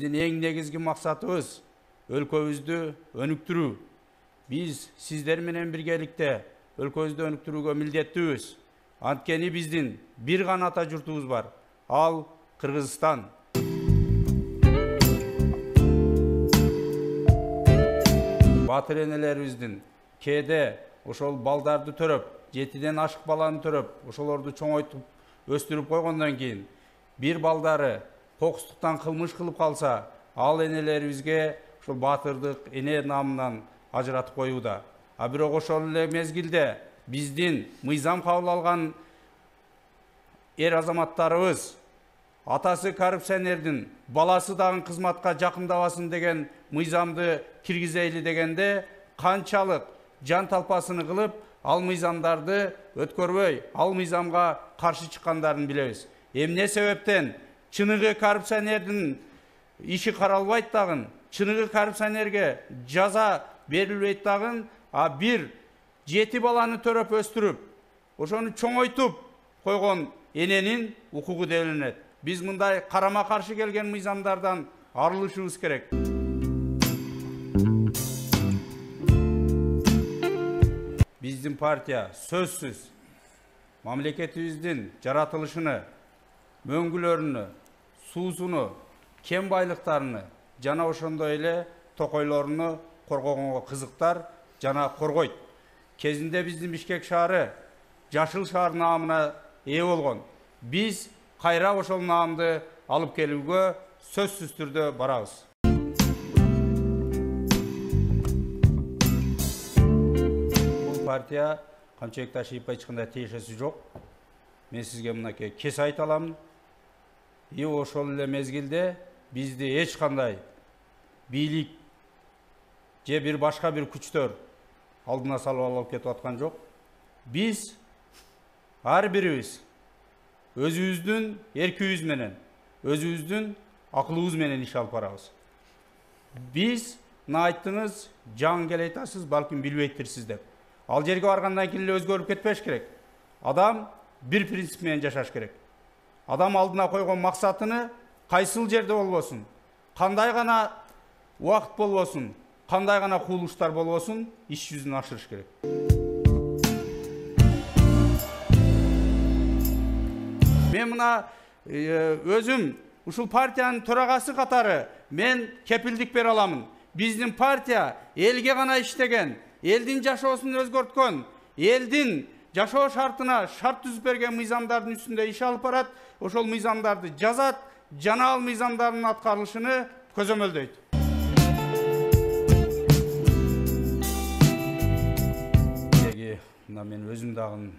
Биздин эң негизги максатыбыз өлкөбүздү өнүктүрүү. Биз сиздер менен биргеликте өлкөбүздү өнүктүрүүгө милдеттүүбүз. Анткени биздин бир гана ата журтубуз бар. Ал Кыргызстан. Батыр энелерибиздин кээде ошол балдарды төрөп, 7ден ашык баланы төрөп, ошолорду чоңойтуп, өстүрүп койгондон кийин бир балдары кокустуктан кылмыш кылып калса, ал энелерибизге ошол батырдык эне намынан ажыратып коюуда. А бирок ошол эле мезгилде биздин мыйзам кабыл алган эр азаматтарыбыз атасы коррупционердин баласы дагы кызматка жакындабасын деген мыйзамды киргизейли дегенде канчалык жан талпасыны кылып, ал мыйзамдарды өткөрбөй, ал мыйзамга каршы чыккандарын билебиз. Эмне себептен чыныгы коррупционердин иши каралбайт дагы, чыныгы коррупционерге жаза берилбейт дагы, а бир 7 баланы төрөп өстүрүп, ошону чоңойтуп койгон эненин укугу делинет. Биз мындай карама каршы келген мыйзамдардан арылышыбыз керек. Биздин партия сөзсүз мамлекетибиздин жаратылышыны, мөңгүлөрүнү, суусуну, кен байлыктарыны жана ошондой эле токойлоруну коргогонго кызыктар жана коргойт. Кезинде биздин Бишкек шаары жашыл шаар наамына ээ болгон. Биз кайра ошол наамды алып келүүгө сөзсүз түрдө барабыз. Бул партия канчалык ташыйып эч кандай тиешеси жок. Мен сизге мынакей кес айта аламын. Ошол эле мезгилде бизди эч кандай бийлик же бир башка бир күчтөр алдына салып алып кетип аткан жок. Биз ар бирибиз өзүбүздүн эркибиз менен, өзүбүздүн акылыбыз менен иш алып барабыз. Биз айттыңыз, жаңы келе айтасыз, балким билбейттирсиз деп. Ал жерге баргандан кийин эле өзгөрүп кетпеш керек. Адам бир принцип менен жашаш керек. Адам алдына койгон максатыны кайсыл жерде болбосун, кандай гана убакыт болбосун, кандай гана кубулуштар болбосун, иш жүзүн ашырыш керек. Мен мына өзүм ушул партиянын төрагасы катары мен кепилдик бере аламын. Биздин партия элге гана иштеген, элдин жашоосун өзгөрткөн, элдин жашоо шартына шарт түзүп берген мыйзамдардын үстүндө иш алып барат, ошол мыйзамдарды жазат, жана ал мыйзамдардын аткарылышыны көзөмөлдөйт. Мына мен өзүм дагы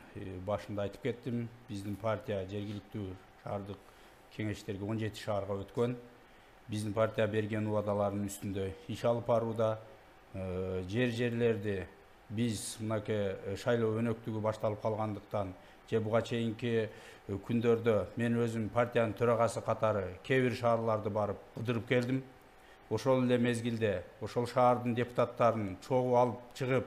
башында айтып кеттим, биздин партия жергиликтүү шаардык кеңештерге 17 шаарга өткөн. Биздин партия берген убадаларынын үстүндө иш алып барууда. Жерлерди биз мынакей шайлоо өнөктүгү башталып калгандыктан же буга чейинки күндөрдө мен өзүм партиянын төрагасы катары кээ бир шаарларды барып кыдырып келдим. Ошол эле мезгилде ошол шаардын депутаттарын чогуу алып чыгып,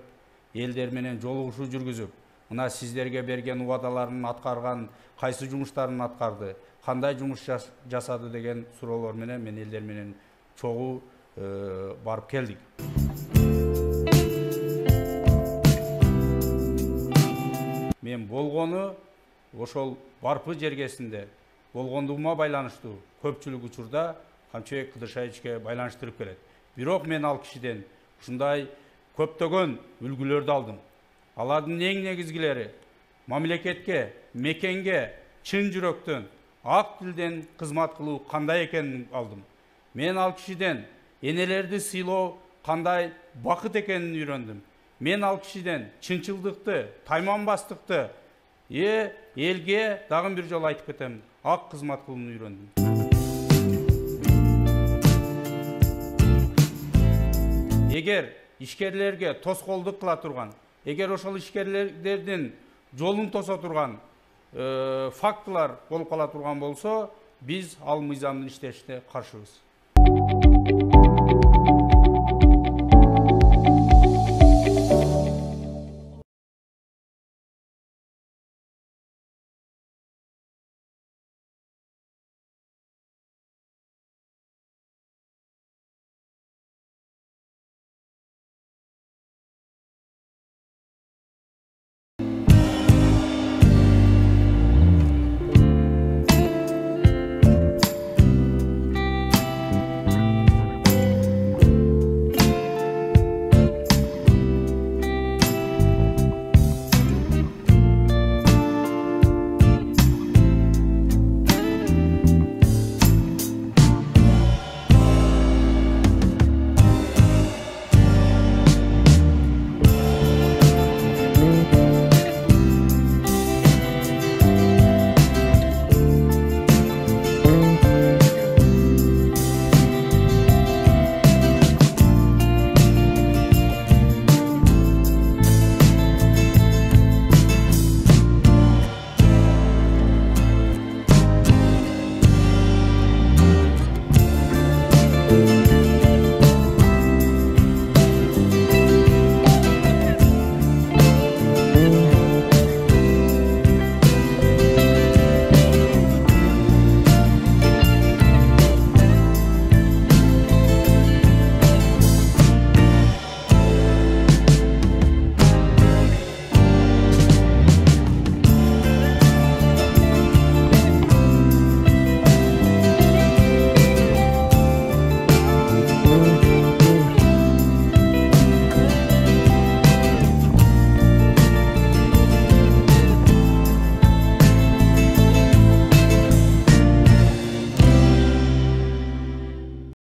элдер менен жолугушуу жүргүзүп, мына сиздерге берген убадаларын аткарган, кайсы жумуштарын аткарды, кандай жумуш жасады деген суроолор менен мен элдер менен чогуу барып келдик. Мен болгону ошол Барпы жергесинде болгондугума байланыштуу көпчүлүк учурда Камчыбек Кыдыршаевичке байланыштырып келет. Бирок мен ал кишиден ушундай көптөгөн үлгүлөрдү алдым. Алардын эң негизгилери мамлекетке, мекенге чын жүрөктөн, ак тилден кызмат кылуу кандай экенин алдым. Мен ал кишиден энелерди сыйлоо кандай бакыт экенин үйрөндүм. Мен ал кишиден чынчылдыкты, тайманбастыкты, элге дагы бир жолу айтып кетем, ак кызмат кылууну үйрөндүм. Эгер ишкерлерге тоскоолдук кыла турган, эгер ошол ишкерлердин жолун тосо турган фактылар болуп кала турган болсо, биз ал мыйзамдын иштешине каршыбыз.